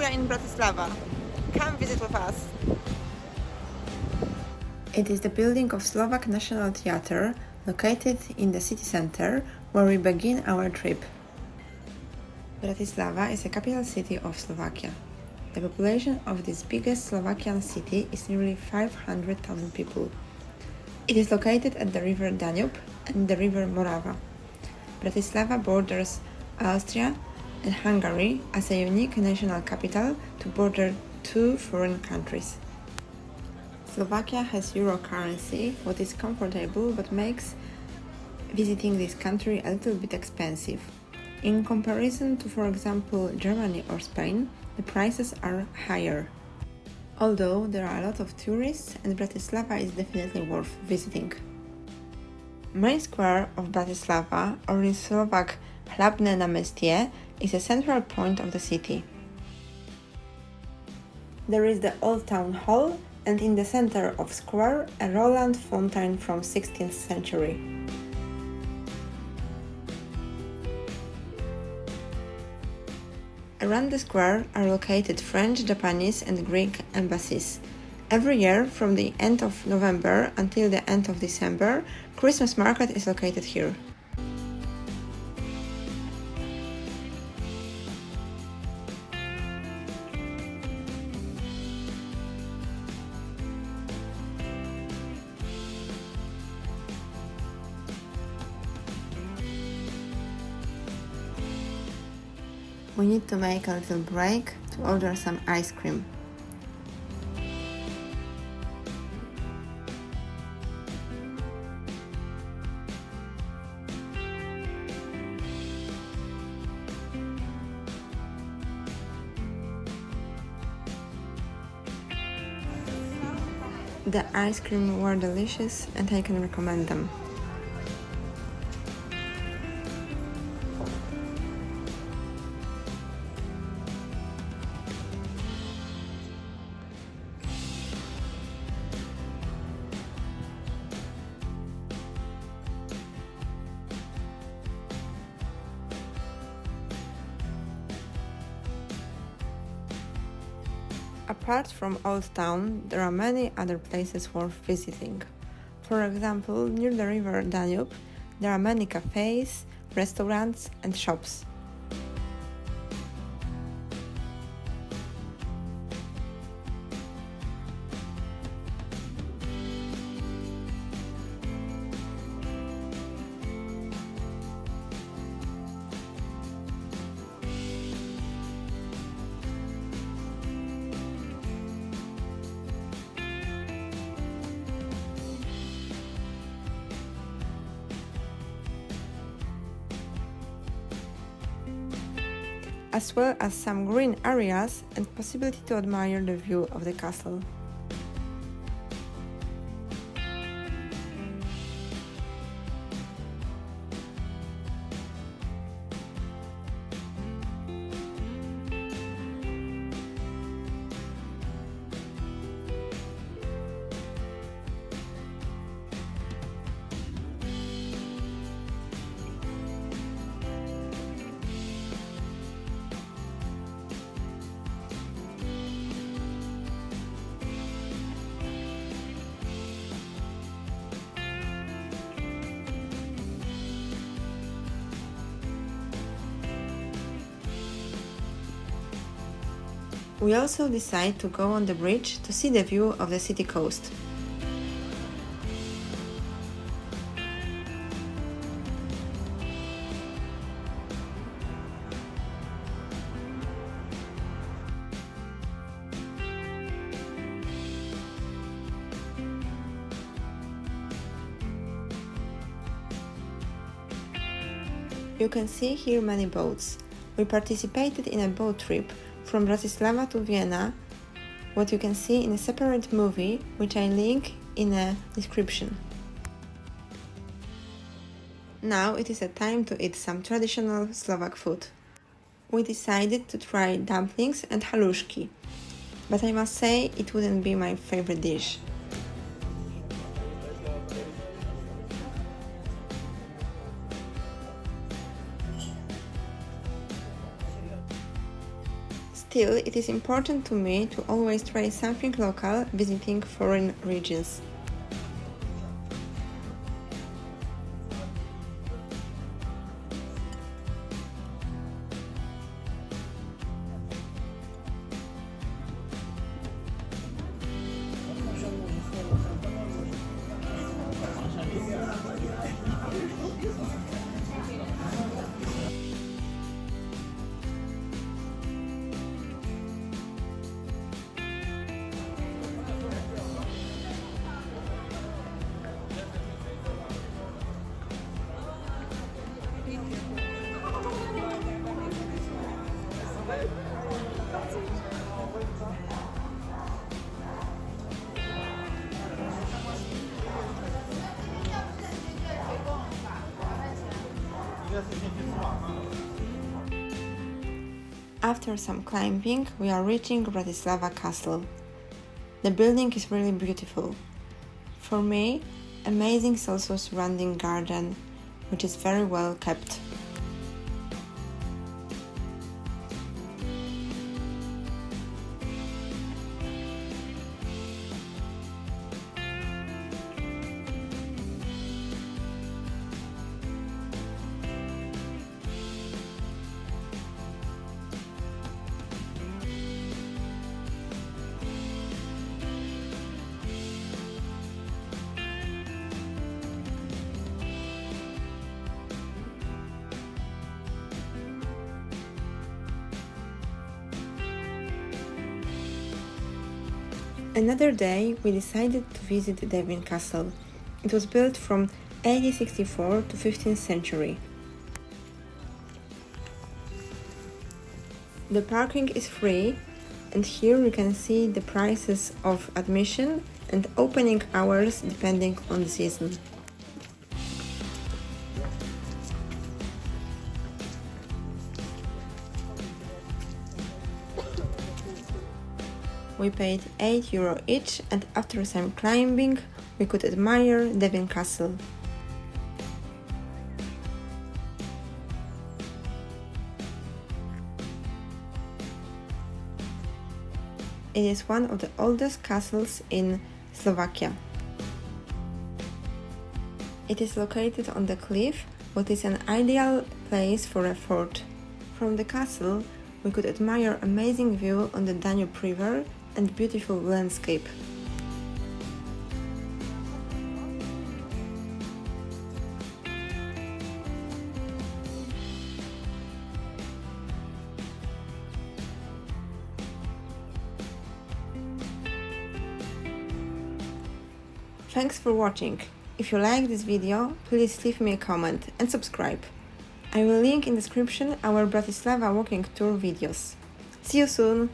Austria in Bratislava. Come visit with us. It is the building of Slovak National Theatre, located in the city center, where we begin our trip. Bratislava is the capital city of Slovakia. The population of this biggest Slovakian city is nearly 500,000 people. It is located at the river Danube and the river Morava. Bratislava borders Austria and Hungary as a unique national capital to border two foreign countries. Slovakia has euro currency, what is comfortable but makes visiting this country a little bit expensive. In comparison to, for example, Germany or Spain, the prices are higher. Although there are a lot of tourists and Bratislava is definitely worth visiting. Main square of Bratislava, or in Slovak Hlavné námestie, is a central point of the city. There is the Old Town Hall and in the center of square a Roland fountain from 16th century. Around the square are located French, Japanese and Greek embassies. Every year, from the end of November until the end of December, Christmas market is located here. We need to make a little break to order some ice cream. The ice cream were delicious and I can recommend them. Apart from Old Town, there are many other places worth visiting. For example, near the river Danube, there are many cafes, restaurants and shops. As well as some green areas and possibility to admire the view of the castle. We also decide to go on the bridge to see the view of the city coast. You can see here many boats. We participated in a boat trip from Bratislava to Vienna, what you can see in a separate movie, which I link in a description. Now it is a time to eat some traditional Slovak food. We decided to try dumplings and halušky, but I must say it wouldn't be my favorite dish. Still, it is important to me to always try something local visiting foreign regions. After some climbing, we are reaching Bratislava Castle. The building is really beautiful. For me, amazing is also surrounding garden, which is very well kept. Another day, we decided to visit Devín Castle. It was built from 1864 to 15th century. The parking is free, and here you can see the prices of admission and opening hours depending on the season. We paid €8 each, and after some climbing, we could admire Devín Castle. It is one of the oldest castles in Slovakia. It is located on the cliff, what is an ideal place for a fort. From the castle, we could admire amazing view on the Danube River and beautiful landscape. Thanks for watching. If you like this video, please leave me a comment and subscribe. I will link in description our Bratislava walking tour videos. See you soon!